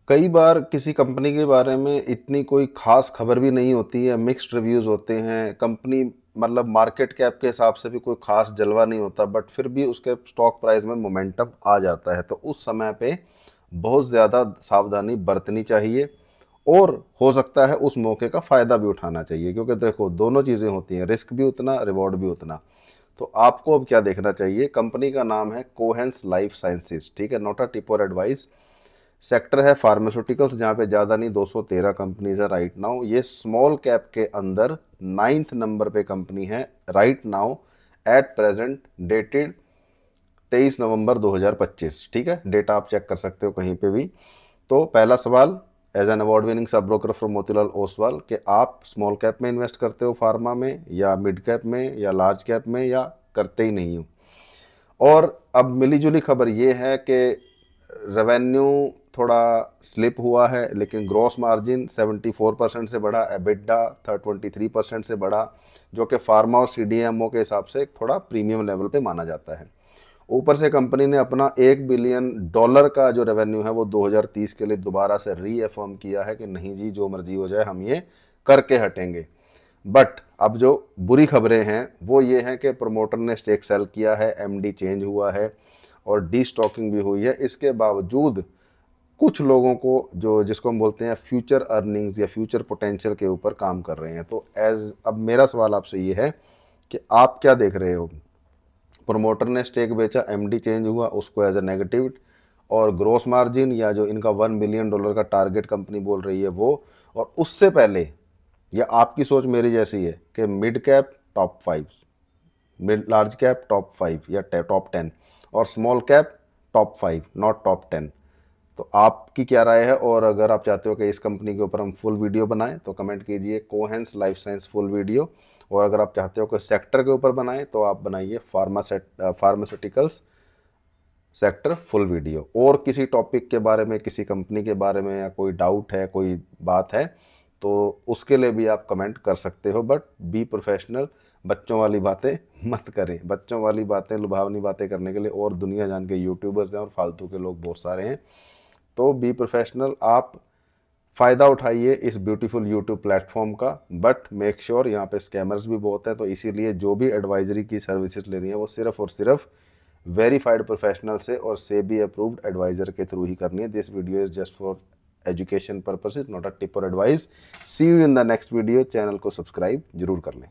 कई बार किसी कंपनी के बारे में इतनी कोई खास खबर भी नहीं होती है, मिक्स्ड रिव्यूज़ होते हैं, कंपनी मतलब मार्केट कैप के हिसाब से भी कोई खास जलवा नहीं होता, बट फिर भी उसके स्टॉक प्राइस में मोमेंटम आ जाता है, तो उस समय पे बहुत ज़्यादा सावधानी बरतनी चाहिए और हो सकता है उस मौके का फ़ायदा भी उठाना चाहिए, क्योंकि देखो दोनों चीज़ें होती हैं, रिस्क भी उतना, रिवॉर्ड भी उतना। तो आपको अब क्या देखना चाहिए, कंपनी का नाम है कोहेंस लाइफ साइंसेज, ठीक है, नॉट अ टिप और एडवाइस। सेक्टर है फार्मास्यूटिकल्स, जहाँ पे ज़्यादा नहीं 213 कंपनीज है राइट नाउ। ये स्मॉल कैप के अंदर 9th नंबर पे कंपनी है right now, at present, dated 23 नवंबर 2025, ठीक है, डेटा आप चेक कर सकते हो कहीं पे भी। तो पहला सवाल, as an award winning sub broker from Motilal Oswal, कि आप स्मॉल कैप में इन्वेस्ट करते हो फार्मा में, या मिड कैप में, या लार्ज कैप में, या करते ही नहीं हो। और अब मिली जुली खबर ये है कि रेवेन्यू थोड़ा स्लिप हुआ है, लेकिन ग्रॉस मार्जिन 74% से बढ़ा, एबिटा 23% से बढ़ा, जो कि फार्मा और सीडीएमओ के हिसाब से थोड़ा प्रीमियम लेवल पे माना जाता है। ऊपर से कंपनी ने अपना $1 बिलियन का जो रेवेन्यू है वो 2030 के लिए दोबारा से रीअफर्म किया है कि नहीं जी, जो मर्जी हो जाए, हम ये करके हटेंगे। बट अब जो बुरी खबरें हैं वो ये हैं कि प्रमोटर ने स्टेक सेल किया है, एमडी चेंज हुआ है और डी स्टॉकिंग भी हुई है। इसके बावजूद कुछ लोगों को, जो जिसको हम बोलते हैं फ्यूचर अर्निंग्स या फ्यूचर पोटेंशियल के ऊपर काम कर रहे हैं। तो एज अब मेरा सवाल आपसे ये है कि आप क्या देख रहे हो, प्रमोटर ने स्टेक बेचा, एमडी चेंज हुआ, उसको एज ए नेगेटिव, और ग्रोस मार्जिन या जो इनका $1 बिलियन का टारगेट कंपनी बोल रही है वो, और उससे पहले, या आपकी सोच मेरी जैसी है कि mid cap top 5, mid large cap top 5 या टॉप 10, और small cap top 5 not top 10। तो आपकी क्या राय है, और अगर आप चाहते हो कि इस कंपनी के ऊपर हम फुल वीडियो बनाएं तो कमेंट कीजिए कोहेंस लाइफ साइंस फुल वीडियो। और अगर आप चाहते हो कि सेक्टर के ऊपर बनाएं तो आप बनाइए फार्मास्यूटिकल्स सेक्टर फुल वीडियो। और किसी टॉपिक के बारे में, किसी कंपनी के बारे में, या कोई डाउट है, कोई बात है, तो उसके लिए भी आप कमेंट कर सकते हो, बट बी प्रोफेशनल। बच्चों वाली बातें मत करें, बच्चों वाली बातें, लुभावनी बातें करने के लिए और दुनिया जान के यूट्यूबर्स हैं और फालतू के लोग बहुत सारे हैं। तो बी प्रोफेशनल, आप फ़ायदा उठाइए इस ब्यूटीफुल यूट्यूब प्लेटफॉर्म का, बट मेक श्योर यहाँ पे स्कैमर्स भी बहुत है, तो इसीलिए जो भी एडवाइजरी की सर्विसेज लेनी है वो सिर्फ और सिर्फ वेरीफाइड प्रोफेशनल से और सेबी अप्रूव्ड एडवाइजर के थ्रू ही करनी है। This video is just for education purposes, not a tip और advice. See you in the next video. Channel को सब्सक्राइब जरूर कर लें।